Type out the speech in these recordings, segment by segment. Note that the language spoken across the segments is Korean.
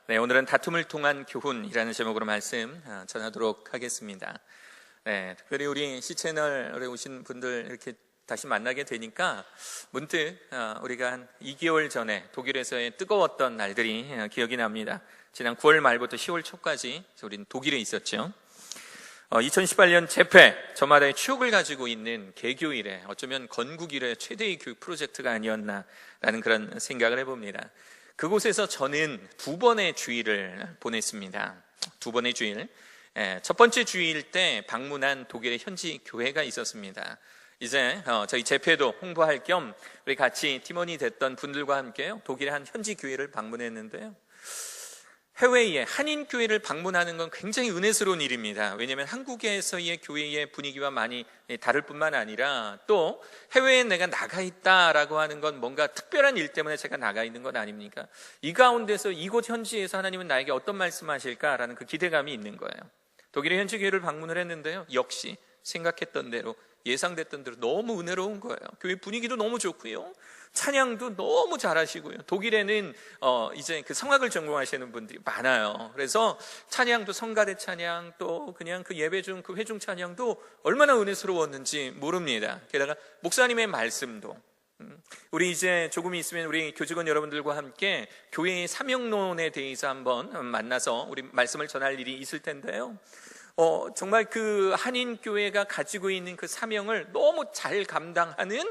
네, 오늘은 다툼을 통한 교훈이라는 제목으로 말씀 전하도록 하겠습니다. 네, 특별히 우리 C채널에 오신 분들 이렇게 다시 만나게 되니까 문득 우리가 한 2개월 전에 독일에서의 뜨거웠던 날들이 기억이 납니다. 지난 9월 말부터 10월 초까지 우리는 독일에 있었죠. 2018년 재패, 저마다의 추억을 가지고 있는 개교일에 어쩌면 건국 이래 최대의 교육 프로젝트가 아니었나라는 그런 생각을 해봅니다. 그곳에서 저는 2번의 주일을 보냈습니다. 2번의 주일. 첫 번째 주일 때 방문한 독일의 현지 교회가 있었습니다. 이제 저희 재패도 홍보할 겸 우리 같이 팀원이 됐던 분들과 함께 독일의 한 현지 교회를 방문했는데요. 해외의 한인교회를 방문하는 건 굉장히 은혜스러운 일입니다. 왜냐하면 한국에서의 교회의 분위기와 많이 다를 뿐만 아니라 또 해외에 내가 나가 있다라고 하는 건 뭔가 특별한 일 때문에 제가 나가 있는 건 아닙니까? 이 가운데서 이곳 현지에서 하나님은 나에게 어떤 말씀하실까라는 그 기대감이 있는 거예요. 독일의 현지 교회를 방문을 했는데요. 역시 생각했던 대로 예상됐던 대로 너무 은혜로운 거예요. 교회 분위기도 너무 좋고요. 찬양도 너무 잘하시고요. 독일에는 이제 그 성악을 전공하시는 분들이 많아요. 그래서 찬양도 성가대 찬양 또 그냥 그 예배 중 그 회중 찬양도 얼마나 은혜스러웠는지 모릅니다. 게다가 목사님의 말씀도 우리 이제 조금 있으면 우리 교직원 여러분들과 함께 교회의 사명론에 대해서 한번 만나서 우리 말씀을 전할 일이 있을 텐데요. 정말 그 한인교회가 가지고 있는 그 사명을 너무 잘 감당하는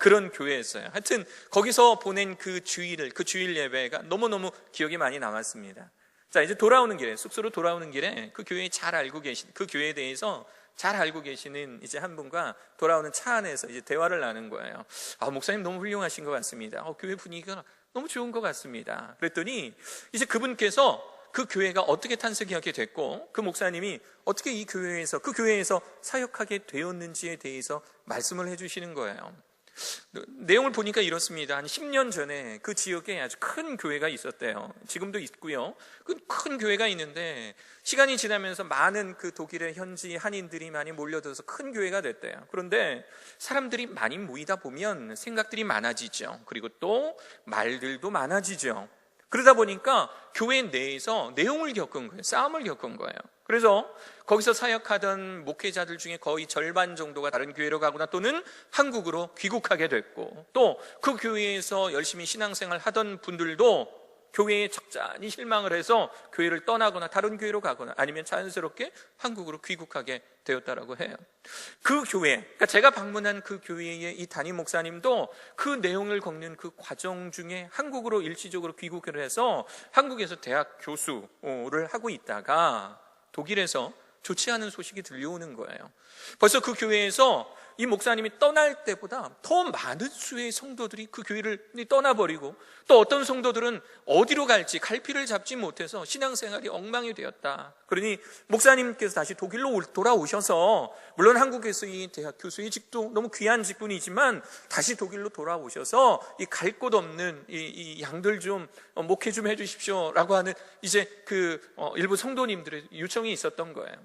그런 교회였어요. 하여튼 거기서 보낸 그 주일 예배가 너무너무 기억이 많이 남았습니다. 자, 이제 돌아오는 길에, 숙소로 돌아오는 길에 그 교회에 잘 알고 계신, 그 교회에 대해서 잘 알고 계시는 이제 한 분과 돌아오는 차 안에서 이제 대화를 나눈 거예요. 목사님 너무 훌륭하신 것 같습니다. 교회 분위기가 너무 좋은 것 같습니다. 그랬더니 이제 그분께서 그 교회가 어떻게 탄생하게 됐고 그 목사님이 어떻게 그 교회에서 사역하게 되었는지에 대해서 말씀을 해주시는 거예요. 내용을 보니까 이렇습니다. 한 10년 전에 그 지역에 아주 큰 교회가 있었대요. 지금도 있고요. 그 큰 교회가 있는데 시간이 지나면서 많은 그 독일의 현지 한인들이 많이 몰려들어서 큰 교회가 됐대요. 그런데 사람들이 많이 모이다 보면 생각들이 많아지죠. 그리고 또 말들도 많아지죠. 그러다 보니까 교회 내에서 내용을 겪은 거예요. 싸움을 겪은 거예요. 그래서 거기서 사역하던 목회자들 중에 거의 절반 정도가 다른 교회로 가거나 또는 한국으로 귀국하게 됐고 또 그 교회에서 열심히 신앙생활 하던 분들도 교회에 적잖이 실망을 해서 교회를 떠나거나 다른 교회로 가거나 아니면 자연스럽게 한국으로 귀국하게 되었다라고 해요. 그 교회, 그러니까 제가 방문한 그 교회의 이 담임 목사님도 그 내용을 겪는 그 과정 중에 한국으로 일시적으로 귀국을 해서 한국에서 대학 교수를 하고 있다가 독일에서 좋지 않은 소식이 들려오는 거예요. 벌써 그 교회에서 이 목사님이 떠날 때보다 더 많은 수의 성도들이 그 교회를 떠나버리고 또 어떤 성도들은 어디로 갈지 갈피를 잡지 못해서 신앙생활이 엉망이 되었다. 그러니 목사님께서 다시 독일로 돌아오셔서 물론 한국에서 이 대학 교수의 직도 너무 귀한 직분이지만 다시 독일로 돌아오셔서 이 갈 곳 없는 이 양들 좀 목회 좀 해주십시오라고 하는 이제 그 일부 성도님들의 요청이 있었던 거예요.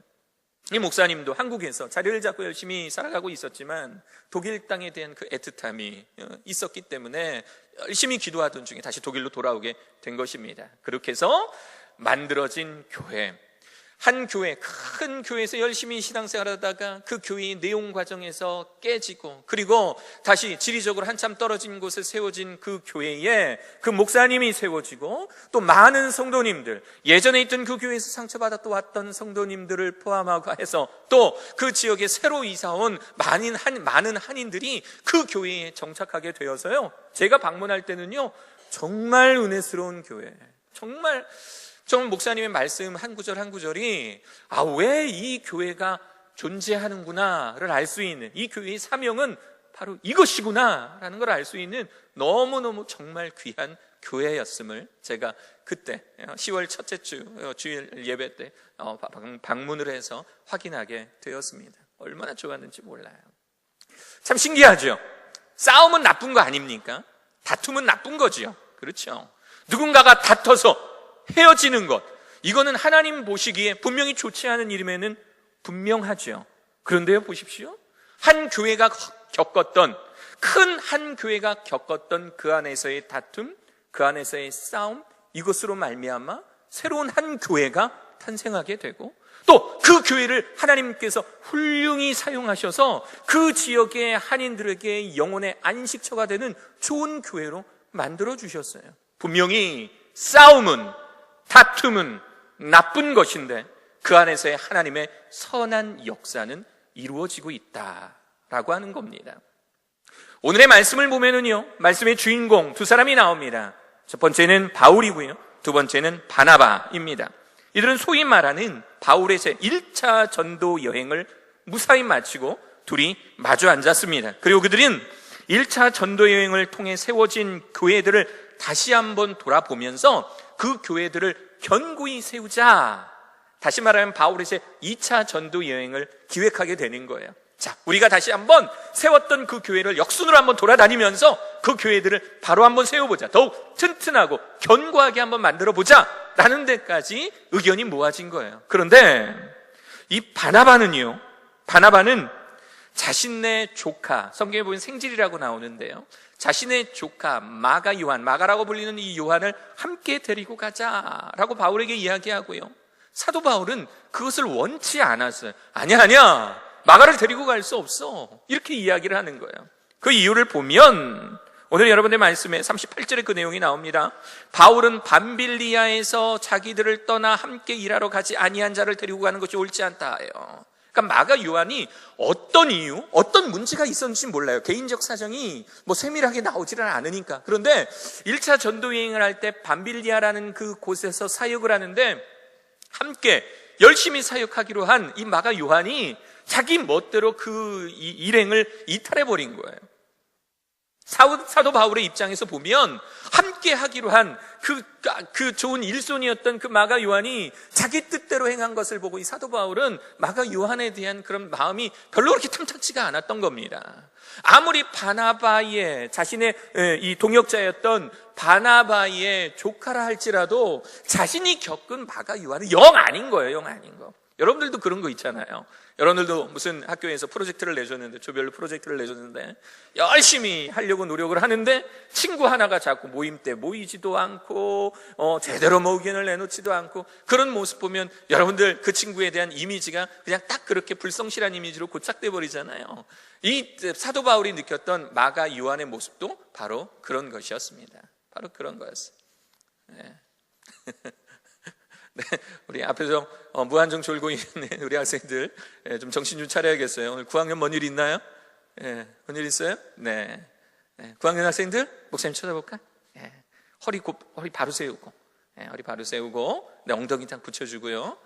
이 목사님도 한국에서 자리를 잡고 열심히 살아가고 있었지만 독일 땅에 대한 그 애틋함이 있었기 때문에 열심히 기도하던 중에 다시 독일로 돌아오게 된 것입니다. 그렇게 해서 만들어진 교회, 한 교회, 큰 교회에서 열심히 신앙생활하다가 그 교회의 내용 과정에서 깨지고 그리고 다시 지리적으로 한참 떨어진 곳에 세워진 그 교회에 그 목사님이 세워지고 또 많은 성도님들, 예전에 있던 그 교회에서 상처받아 또 왔던 성도님들을 포함하고 해서 또 그 지역에 새로 이사온 많은 한인들이 그 교회에 정착하게 되어서요. 제가 방문할 때는요, 정말 은혜스러운 교회, 정말 목사님의 말씀 한 구절 한 구절이 왜 이 교회가 존재하는구나를 알 수 있는 이 교회의 사명은 바로 이것이구나라는 걸 알 수 있는 너무너무 정말 귀한 교회였음을 제가 그때 10월 첫째 주 주일 예배 때 방문을 해서 확인하게 되었습니다. 얼마나 좋았는지 몰라요. 참 신기하죠. 싸움은 나쁜 거 아닙니까? 다툼은 나쁜 거지요. 그렇죠. 누군가가 다퉈서 헤어지는 것, 이거는 하나님 보시기에 분명히 좋지 않은 일임에는 분명하죠. 그런데요, 보십시오. 한 교회가 겪었던, 큰 한 교회가 겪었던 그 안에서의 다툼, 그 안에서의 싸움, 이것으로 말미암아 새로운 한 교회가 탄생하게 되고, 또 그 교회를 하나님께서 훌륭히 사용하셔서 그 지역의 한인들에게 영혼의 안식처가 되는 좋은 교회로 만들어 주셨어요. 분명히 싸움은, 다툼은 나쁜 것인데 그 안에서의 하나님의 선한 역사는 이루어지고 있다라고 하는 겁니다. 오늘의 말씀을 보면은요, 말씀의 주인공 두 사람이 나옵니다. 첫 번째는 바울이고요, 두 번째는 바나바입니다. 이들은 소위 말하는 바울의 제 1차 전도 여행을 무사히 마치고 둘이 마주 앉았습니다. 그리고 그들은 1차 전도 여행을 통해 세워진 교회들을 다시 한번 돌아보면서 그 교회들을 견고히 세우자, 다시 말하면 바울의 제 2차 전도 여행을 기획하게 되는 거예요. 자, 우리가 다시 한번 세웠던 그 교회를 역순으로 한번 돌아다니면서 그 교회들을 바로 한번 세워보자, 더욱 튼튼하고 견고하게 한번 만들어보자 라는 데까지 의견이 모아진 거예요. 그런데 이 바나바는 자신의 조카, 성경에 보면 생질이라고 나오는데요, 자신의 조카 마가 요한, 마가라고 불리는 이 요한을 함께 데리고 가자라고 바울에게 이야기하고요, 사도 바울은 그것을 원치 않았어요. 아니야, 마가를 데리고 갈 수 없어, 이렇게 이야기를 하는 거예요. 그 이유를 보면 오늘 여러분의 말씀에 38절에 그 내용이 나옵니다. 바울은 밤빌리아에서 자기들을 떠나 함께 일하러 가지 아니한 자를 데리고 가는 것이 옳지 않다 해요. 그러니까 마가 요한이 어떤 이유, 어떤 문제가 있었는지 몰라요. 개인적 사정이 뭐 세밀하게 나오지는 않으니까. 그런데 1차 전도 여행을 할 때 밤빌리아라는 그 곳에서 사역을 하는데 함께 열심히 사역하기로 한 이 마가 요한이 자기 멋대로 그 일행을 이탈해버린 거예요. 사도 바울의 입장에서 보면 함께 하기로 한 그 좋은 일손이었던 그 마가 요한이 자기 뜻대로 행한 것을 보고 이 사도 바울은 마가 요한에 대한 그런 마음이 별로 그렇게 탐탁지가 않았던 겁니다. 아무리 바나바의 자신의 이 동역자였던 바나바의 조카라 할지라도 자신이 겪은 마가 요한은 영 아닌 거예요. 영 아닌 거. 여러분들도 그런 거 있잖아요. 여러분들도 무슨 학교에서 프로젝트를 내줬는데, 조별로 프로젝트를 내줬는데 열심히 하려고 노력을 하는데 친구 하나가 자꾸 모임 때 모이지도 않고 제대로 뭐 의견을 내놓지도 않고, 그런 모습 보면 여러분들 그 친구에 대한 이미지가 그냥 딱 그렇게 불성실한 이미지로 고착돼 버리잖아요. 이 사도 바울이 느꼈던 마가 요한의 모습도 바로 그런 것이었습니다. 바로 그런 거였어요. 네. 네, 우리 앞에서 무한정 졸고 있는 우리 학생들, 좀 정신 좀 차려야겠어요. 오늘 9학년 뭔 일 있나요? 뭔 일 있어요? 네. 9학년 학생들 목사님 쳐다볼까? 허리 바로 세우고, 허리 바로 세우고, 네, 엉덩이 딱 붙여주고요.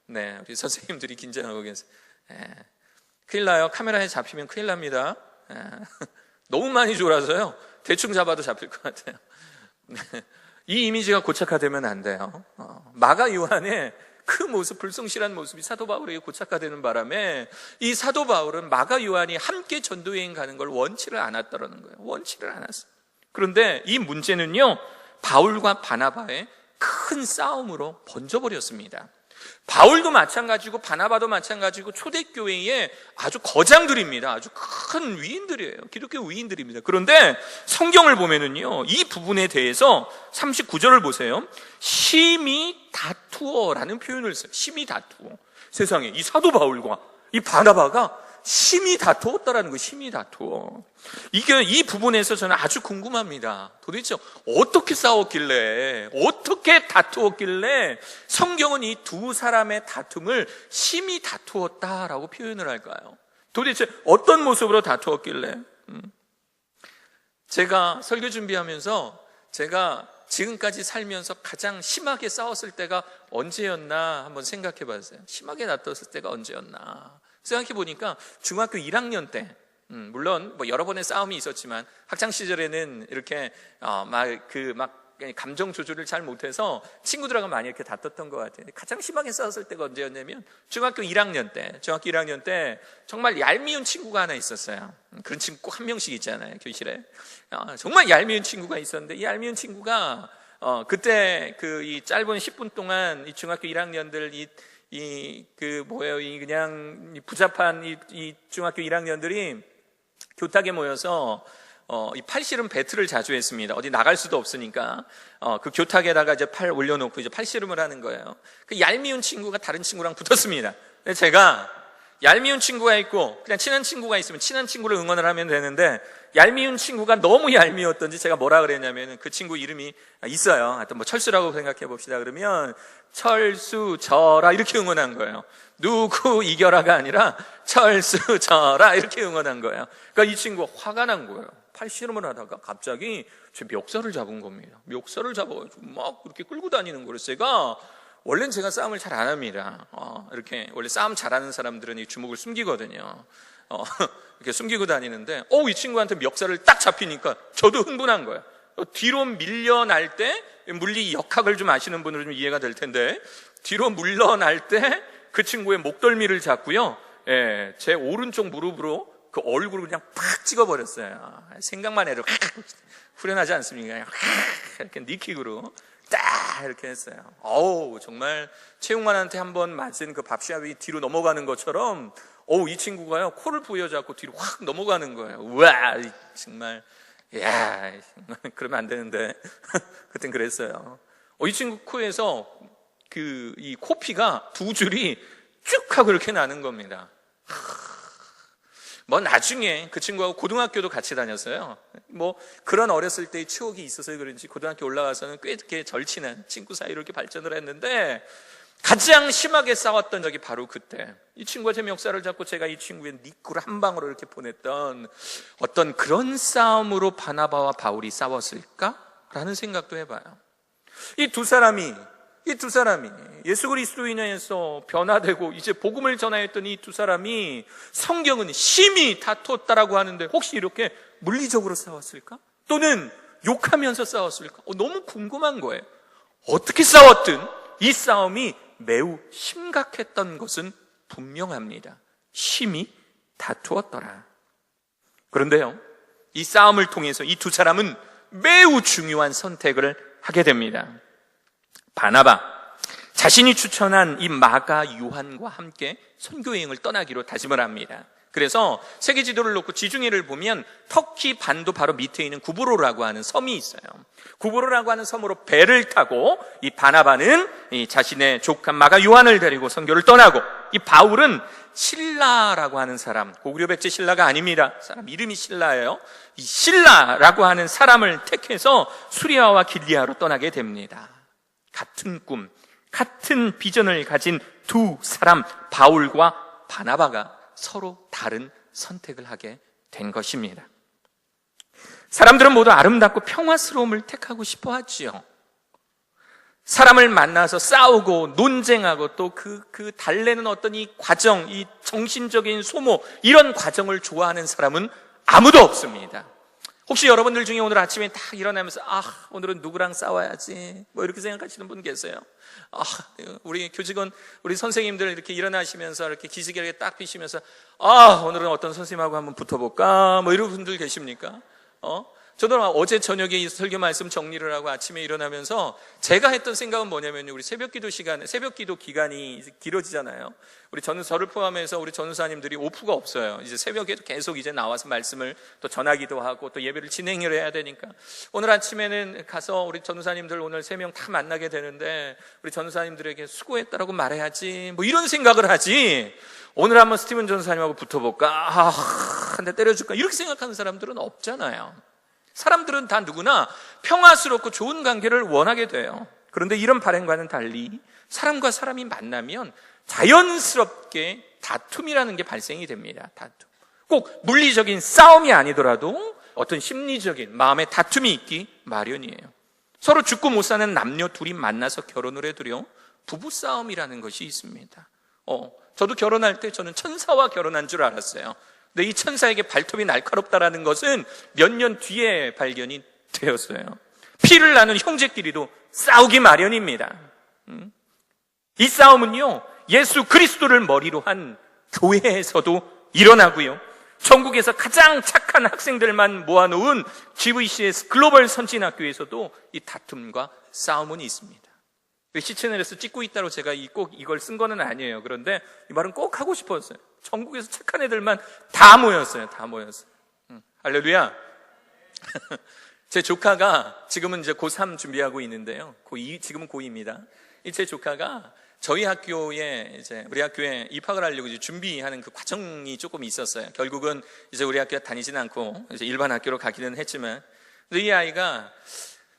네, 우리 선생님들이 긴장하고 계세요. 큰일 나요. 카메라에 잡히면 큰일 납니다. 너무 많이 졸아서요, 대충 잡아도 잡힐 것 같아요. 네. 이 이미지가 고착화되면 안 돼요. 마가 요한의 그 모습, 불성실한 모습이 사도 바울에게 고착화되는 바람에 이 사도 바울은 마가 요한이 함께 전도여행 가는 걸 원치를 않았다는 거예요. 원치를 않았어요. 그런데 이 문제는요, 바울과 바나바의 큰 싸움으로 번져버렸습니다. 바울도 마찬가지고 바나바도 마찬가지고 초대교회의 아주 거장들입니다. 아주 큰 위인들이에요. 기독교 위인들입니다. 그런데 성경을 보면은요, 이 부분에 대해서 39절을 보세요. 심히 다투어라는 표현을 써요. 심히 다투어. 세상에, 이 사도 바울과 이 바나바가 심히 다투었다라는 거예요. 심히 다투어. 이 부분에서 저는 아주 궁금합니다. 도대체 어떻게 싸웠길래, 어떻게 다투었길래 성경은 이 두 사람의 다툼을 심히 다투었다라고 표현을 할까요? 도대체 어떤 모습으로 다투었길래? 제가 설교 준비하면서 제가 지금까지 살면서 가장 심하게 싸웠을 때가 언제였나 한번 생각해 봤어요. 심하게 다투었을 때가 언제였나 생각해 보니까 중학교 1학년 때, 물론 뭐 여러 번의 싸움이 있었지만 학창 시절에는 이렇게 감정 조절을 잘 못해서 친구들하고 많이 이렇게 다퉜던 것 같아요. 가장 심하게 싸웠을 때가 언제였냐면 중학교 1학년 때 정말 얄미운 친구가 하나 있었어요. 그런 친구 꼭 한 명씩 있잖아요, 교실에. 정말 얄미운 친구가 있었는데, 이 얄미운 친구가 그때 이 짧은 10분 동안 이 중학교 1학년들 그냥 부잡한 이 중학교 1학년들이 교탁에 모여서 이 팔씨름 배틀을 자주 했습니다. 어디 나갈 수도 없으니까 그 교탁에다가 이제 팔 올려놓고 이제 팔씨름을 하는 거예요. 그 얄미운 친구가 다른 친구랑 붙었습니다. 근데 제가 얄미운 친구가 있고 그냥 친한 친구가 있으면 친한 친구를 응원을 하면 되는데, 얄미운 친구가 너무 얄미웠던지 제가 뭐라 그랬냐면, 그 친구 이름이 있어요. 하여튼 뭐 철수라고 생각해 봅시다. 그러면 철수 져라 이렇게 응원한 거예요. 누구 이겨라가 아니라 철수 져라 이렇게 응원한 거예요. 그러니까 이 친구가 화가 난 거예요. 팔씨름을 하다가 갑자기 제 멱살을 잡은 겁니다. 멱살을 잡아가지고 막 그렇게 끌고 다니는 거예요. 원래는 제가 싸움을 잘 안 합니다. 이렇게 원래 싸움 잘하는 사람들은 이 주먹을 숨기거든요. 이렇게 숨기고 다니는데, 이 친구한테 멱살을 딱 잡히니까 저도 흥분한 거예요. 뒤로 밀려날 때, 물리 역학을 좀 아시는 분들은 좀 이해가 될 텐데, 뒤로 물러날 때 그 친구의 목덜미를 잡고요, 제 오른쪽 무릎으로 그 얼굴을 그냥 팍 찍어버렸어요. 생각만 해도 후련하지 않습니까? 이렇게 니킥으로 딱 이렇게 했어요. 정말 최용만한테 한번 맞은 그 밥시합이 뒤로 넘어가는 것처럼 이 친구가요 코를 부여잡고 뒤로 확 넘어가는 거예요. 우와, 정말 그러면 안 되는데 그땐 그랬어요. 이 친구 코에서 이 코피가 두 줄이 쭉 하고 이렇게 나는 겁니다. 뭐 나중에 그 친구하고 고등학교도 같이 다녔어요. 뭐 그런 어렸을 때의 추억이 있어서 그런지 고등학교 올라가서는 꽤 이렇게 절친한 친구 사이로 이렇게 발전을 했는데, 가장 심하게 싸웠던 적이 바로 그때, 이 친구가 제 멱살을 잡고 제가 이 친구의 니꾸를 한 방으로 이렇게 보냈던 어떤 그런 싸움으로 바나바와 바울이 싸웠을까라는 생각도 해봐요. 이 두 사람이 예수 그리스도로 인해서 변화되고 이제 복음을 전하였던 이 두 사람이 성경은 심히 다퉜다라고 하는데, 혹시 이렇게 물리적으로 싸웠을까? 또는 욕하면서 싸웠을까? 너무 궁금한 거예요. 어떻게 싸웠든 이 싸움이 매우 심각했던 것은 분명합니다. 심히 다투었더라. 그런데요, 이 싸움을 통해서 이 두 사람은 매우 중요한 선택을 하게 됩니다. 바나바, 자신이 추천한 이 마가 요한과 함께 선교여행을 떠나기로 다짐을 합니다. 그래서 세계 지도를 놓고 지중해를 보면 터키 반도 바로 밑에 있는 구브로라고 하는 섬이 있어요. 구브로라고 하는 섬으로 배를 타고 이 바나바는 이 자신의 조카 마가 요한을 데리고 선교를 떠나고, 이 바울은 실라라고 하는 사람, 고구려 백제 신라가 아닙니다. 사람 이름이 실라예요. 이 실라라고 하는 사람을 택해서 수리아와 길리아로 떠나게 됩니다. 같은 꿈, 같은 비전을 가진 두 사람, 바울과 바나바가 서로 다른 선택을 하게 된 것입니다. 사람들은 모두 아름답고 평화스러움을 택하고 싶어 하지요. 사람을 만나서 싸우고 논쟁하고 또 그 달래는 어떤 이 과정, 이 정신적인 소모, 이런 과정을 좋아하는 사람은 아무도 없습니다. 혹시 여러분들 중에 오늘 아침에 딱 일어나면서 오늘은 누구랑 싸워야지 뭐 이렇게 생각하시는 분 계세요? 우리 교직원, 우리 선생님들 이렇게 일어나시면서 이렇게 기지개를 딱 피시면서 오늘은 어떤 선생님하고 한번 붙어볼까 뭐 이런 분들 계십니까? 저도 어제 저녁에 이 설교 말씀 정리를 하고 아침에 일어나면서 제가 했던 생각은 뭐냐면요, 우리 새벽 기도 기간이 길어지잖아요. 저를 포함해서 우리 전우사님들이 오프가 없어요. 이제 새벽에도 계속 이제 나와서 말씀을 또 전하기도 하고 또 예배를 진행을 해야 되니까, 오늘 아침에는 가서 우리 전우사님들 오늘 3명 다 만나게 되는데 우리 전우사님들에게 수고했다라고 말해야지 뭐 이런 생각을 하지, 오늘 한번 스티븐 전우사님하고 붙어볼까, 한 대 때려줄까 이렇게 생각하는 사람들은 없잖아요. 사람들은 다 누구나 평화스럽고 좋은 관계를 원하게 돼요. 그런데 이런 바람과는 달리 사람과 사람이 만나면 자연스럽게 다툼이라는 게 발생이 됩니다. 다툼. 꼭 물리적인 싸움이 아니더라도 어떤 심리적인 마음의 다툼이 있기 마련이에요. 서로 죽고 못 사는 남녀 둘이 만나서 결혼을 해도요, 부부싸움이라는 것이 있습니다. 저도 결혼할 때 저는 천사와 결혼한 줄 알았어요. 근데 이 천사에게 발톱이 날카롭다라는 것은 몇 년 뒤에 발견이 되었어요. 피를 나눈 형제끼리도 싸우기 마련입니다. 이 싸움은요, 예수 그리스도를 머리로 한 교회에서도 일어나고요, 전국에서 가장 착한 학생들만 모아놓은 GVCS 글로벌 선진학교에서도 이 다툼과 싸움은 있습니다. 시채널에서 찍고 있다고 제가 꼭 이걸 쓴 거는 아니에요. 그런데 이 말은 꼭 하고 싶었어요. 전국에서 착한 애들만 다 모였어요. 다 모였어요. 할렐루야. 제 조카가 지금은 이제 고3 준비하고 있는데요. 고2, 지금은 고2입니다. 제 조카가 저희 학교에 이제 우리 학교에 입학을 하려고 이제 준비하는 그 과정이 조금 있었어요. 결국은 이제 우리 학교에 다니지는 않고 이제 일반 학교로 가기는 했지만, 근데 이 아이가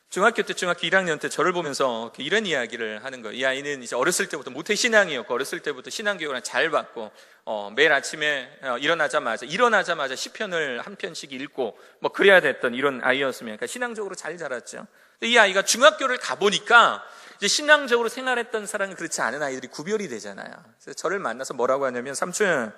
중학교 1학년 때 저를 보면서 이런 이야기를 하는 거예요. 이 아이는 이제 어렸을 때부터 모태 신앙이었고, 어렸을 때부터 신앙교육을 잘 받고, 매일 아침에 일어나자마자 시편을 한 편씩 읽고, 뭐 그래야 됐던 이런 아이였으면, 그러니까 신앙적으로 잘 자랐죠. 근데 이 아이가 중학교를 가보니까, 이제 신앙적으로 생활했던 사람은 그렇지 않은 아이들이 구별이 되잖아요. 그래서 저를 만나서 뭐라고 하냐면, 삼촌,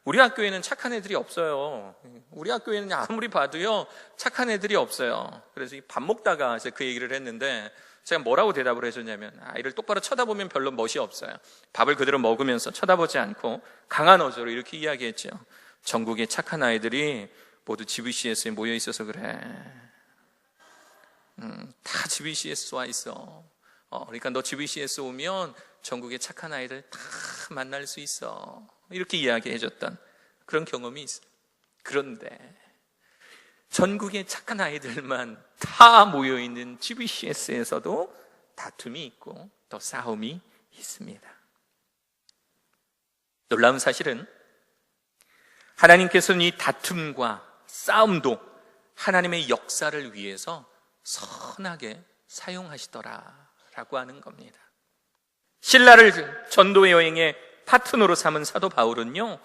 우리 학교에는 착한 애들이 없어요. 우리 학교에는 아무리 봐도요, 착한 애들이 없어요. 그래서 밥 먹다가 이제 그 얘기를 했는데, 제가 뭐라고 대답을 해줬냐면, 아이를 똑바로 쳐다보면 별로 멋이 없어요. 밥을 그대로 먹으면서 쳐다보지 않고 강한 어조로 이렇게 이야기했죠. 전국의 착한 아이들이 모두 GBCS에 모여 있어서 그래. 다 GBCS 와 있어. 그러니까 너 GBCS 오면 전국의 착한 아이들 다 만날 수 있어. 이렇게 이야기해줬던 그런 경험이 있어요. 그런데 전국의 착한 아이들만 다 모여있는 GBCS에서도 다툼이 있고 또 싸움이 있습니다. 놀라운 사실은 하나님께서는 이 다툼과 싸움도 하나님의 역사를 위해서 선하게 사용하시더라라고 하는 겁니다. 신라를 전도 여행의 파트너로 삼은 사도 바울은요,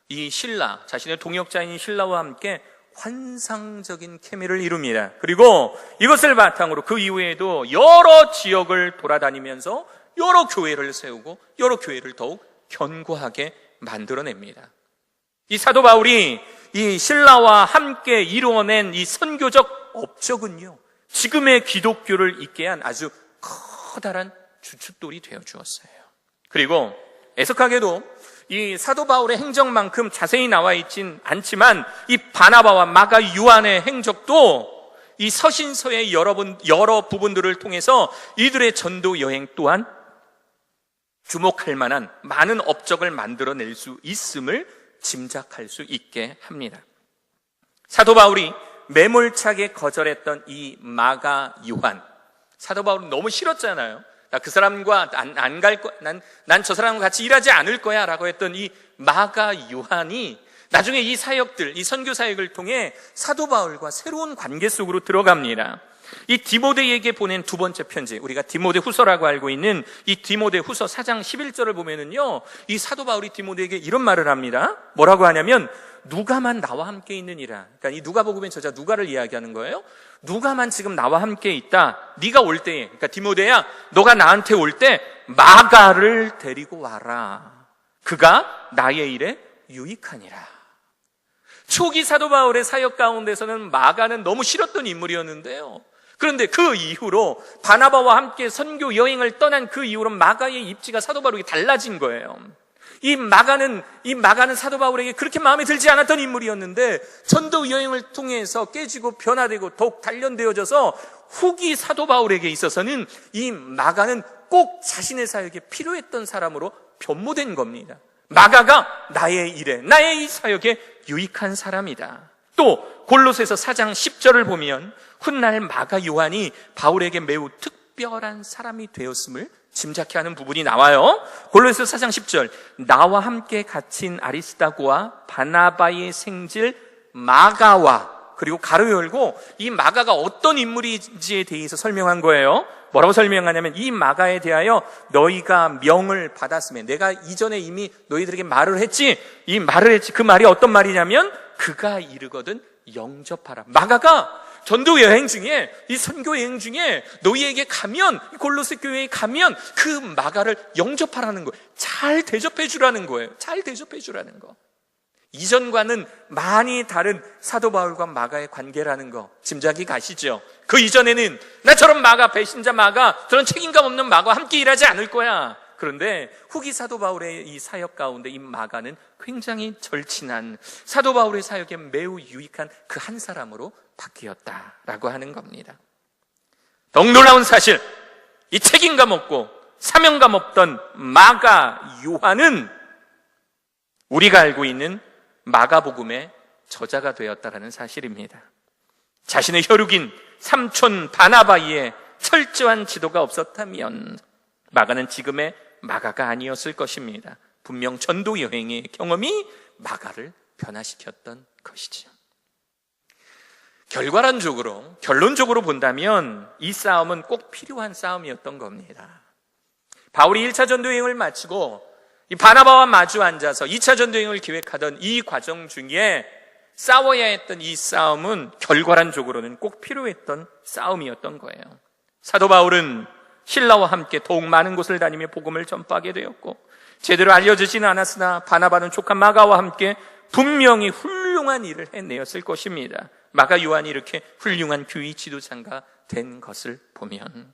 이 신라, 자신의 동역자인 신라와 함께 환상적인 케미를 이룹니다. 그리고 이것을 바탕으로 그 이후에도 여러 지역을 돌아다니면서 여러 교회를 세우고 여러 교회를 더욱 견고하게 만들어냅니다. 이 사도 바울이 이 신라와 함께 이루어낸 이 선교적 업적은요, 지금의 기독교를 있게 한 아주 커다란 주춧돌이 되어 주었어요. 그리고 애석하게도 이 사도 바울의 행적만큼 자세히 나와 있진 않지만 이 바나바와 마가 요한의 행적도 이 서신서의 여러 부분들을 통해서 이들의 전도 여행 또한 주목할 만한 많은 업적을 만들어낼 수 있음을 짐작할 수 있게 합니다. 사도 바울이 매몰차게 거절했던 이 마가 요한, 사도 바울은 너무 싫었잖아요. 나 그 사람과 안 갈 거야. 난 저 사람과 같이 일하지 않을 거야. 라고 했던 이 마가 요한이 나중에 이 사역들, 이 선교 사역을 통해 사도 바울과 새로운 관계 속으로 들어갑니다. 이 디모데에게 보낸 두 번째 편지, 우리가 디모데 후서라고 알고 있는 이 디모데 후서 4장 11절을 보면은요, 이 사도 바울이 디모데에게 이런 말을 합니다. 뭐라고 하냐면, 누가만 나와 함께 있느니라. 그러니까 이 누가복음의 저자 누가를 이야기하는 거예요. 누가만 지금 나와 함께 있다. 네가 올 때에, 그러니까 디모데야, 너가 나한테 올 때 마가를 데리고 와라. 그가 나의 일에 유익하니라. 초기 사도 바울의 사역 가운데서는 마가는 너무 싫었던 인물이었는데요. 그런데 그 이후로 바나바와 함께 선교 여행을 떠난 그 이후로 마가의 입지가 사도 바울에게 달라진 거예요. 이 마가는 사도 바울에게 그렇게 마음에 들지 않았던 인물이었는데 전도 여행을 통해서 깨지고 변화되고 더욱 단련되어져서 후기 사도 바울에게 있어서는 이 마가는 꼭 자신의 사역에 필요했던 사람으로 변모된 겁니다. 마가가 나의 일에, 나의 이 사역에 유익한 사람이다. 또 골로새서 4장 10절을 보면 훗날 마가 요한이 바울에게 매우 특별한 사람이 되었음을 짐작케 하는 부분이 나와요. 골로새서 4장 10절, 나와 함께 갇힌 아리스다고와 바나바의 생질 마가와, 그리고 가로 열고 이 마가가 어떤 인물인지에 대해서 설명한 거예요. 뭐라고 설명하냐면, 이 마가에 대하여 너희가 명을 받았으며, 내가 이전에 이미 너희들에게 말을 했지. 이 말을 했지. 그 말이 어떤 말이냐면, 그가 이르거든 영접하라. 마가가 전도 여행 중에, 이 선교 여행 중에 너희에게 가면, 골로새 교회에 가면 그 마가를 영접하라는 거예요. 잘 대접해 주라는 거예요. 잘 대접해 주라는 거. 이전과는 많이 다른 사도 바울과 마가의 관계라는 거 짐작이 가시죠? 그 이전에는 나처럼 마가, 배신자 마가, 저런 책임감 없는 마가와 함께 일하지 않을 거야. 그런데 후기 사도 바울의 이 사역 가운데 이 마가는 굉장히 절친한, 사도 바울의 사역에 매우 유익한 그 한 사람으로 바뀌었다라고 하는 겁니다. 더욱 놀라운 사실, 이 책임감 없고 사명감 없던 마가 요한은 우리가 알고 있는 마가복음의 저자가 되었다라는 사실입니다. 자신의 혈육인 삼촌 바나바의 철저한 지도가 없었다면 마가는 지금의 마가가 아니었을 것입니다. 분명 전도 여행의 경험이 마가를 변화시켰던 것이지요. 결론적으로 본다면 이 싸움은 꼭 필요한 싸움이었던 겁니다. 바울이 1차 전도여행을 마치고 이 바나바와 마주 앉아서 2차 전도여행을 기획하던 이 과정 중에 싸워야 했던 이 싸움은 결과론적으로는 꼭 필요했던 싸움이었던 거예요. 사도 바울은 신라와 함께 더욱 많은 곳을 다니며 복음을 전파하게 되었고, 제대로 알려지지는 않았으나 바나바는 조카 마가와 함께 분명히 훌륭한 일을 해내었을 것입니다. 마가 요한이 이렇게 훌륭한 교회 지도자가 된 것을 보면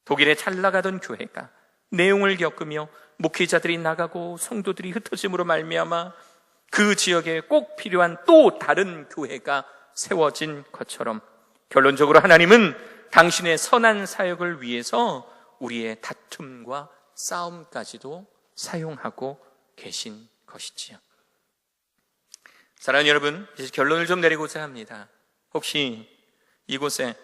독일에 잘 나가던 교회가 내용을 겪으며 목회자들이 나가고 성도들이 흩어짐으로 말미암아 그 지역에 꼭 필요한 또 다른 교회가 세워진 것처럼 결론적으로 하나님은 당신의 선한 사역을 위해서 우리의 다툼과 싸움까지도 사용하고 계신 것이지요. 사랑하는 여러분, 이제 결론을 좀 내리고자 합니다. 혹시 이곳에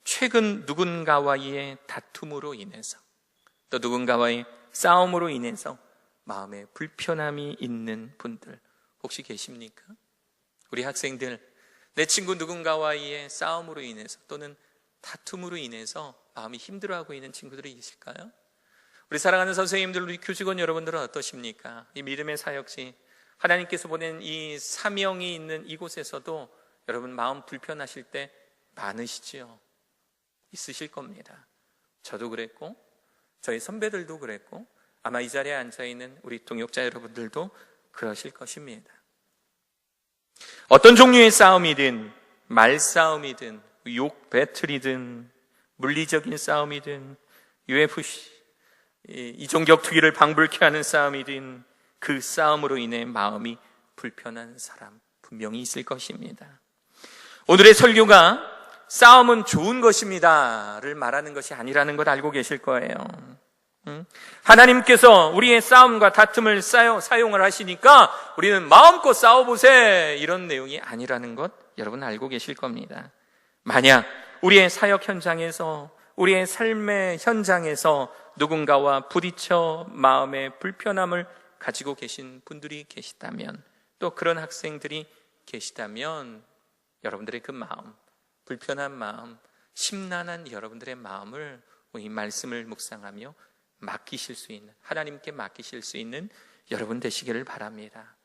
최근 누군가와의 다툼으로 인해서 또 누군가와의 싸움으로 인해서 마음에 불편함이 있는 분들 혹시 계십니까? 우리 학생들, 내 친구 누군가와의 싸움으로 인해서 또는 다툼으로 인해서 마음이 힘들어하고 있는 친구들이 계실까요? 우리 사랑하는 선생님들, 우리 교직원 여러분들은 어떠십니까? 이 믿음의 사역지, 하나님께서 보낸 이 사명이 있는 이곳에서도 여러분 마음 불편하실 때 많으시지요? 있으실 겁니다. 저도 그랬고 저희 선배들도 그랬고 아마 이 자리에 앉아있는 우리 동역자 여러분들도 그러실 것입니다. 어떤 종류의 싸움이든 말싸움이든 욕 배틀이든 물리적인 싸움이든 UFC, 이종격 투기를 방불케 하는 싸움이든 그 싸움으로 인해 마음이 불편한 사람 분명히 있을 것입니다. 오늘의 설교가 싸움은 좋은 것입니다를 말하는 것이 아니라는 걸 알고 계실 거예요. 하나님께서 우리의 싸움과 다툼을 사용을 하시니까 우리는 마음껏 싸워보세, 이런 내용이 아니라는 것 여러분 알고 계실 겁니다. 만약 우리의 사역 현장에서, 우리의 삶의 현장에서 누군가와 부딪혀 마음의 불편함을 가지고 계신 분들이 계시다면, 또 그런 학생들이 계시다면 여러분들의 그 마음, 불편한 마음, 심란한 여러분들의 마음을 이 말씀을 묵상하며 맡기실 수 있는, 하나님께 맡기실 수 있는 여러분 되시기를 바랍니다.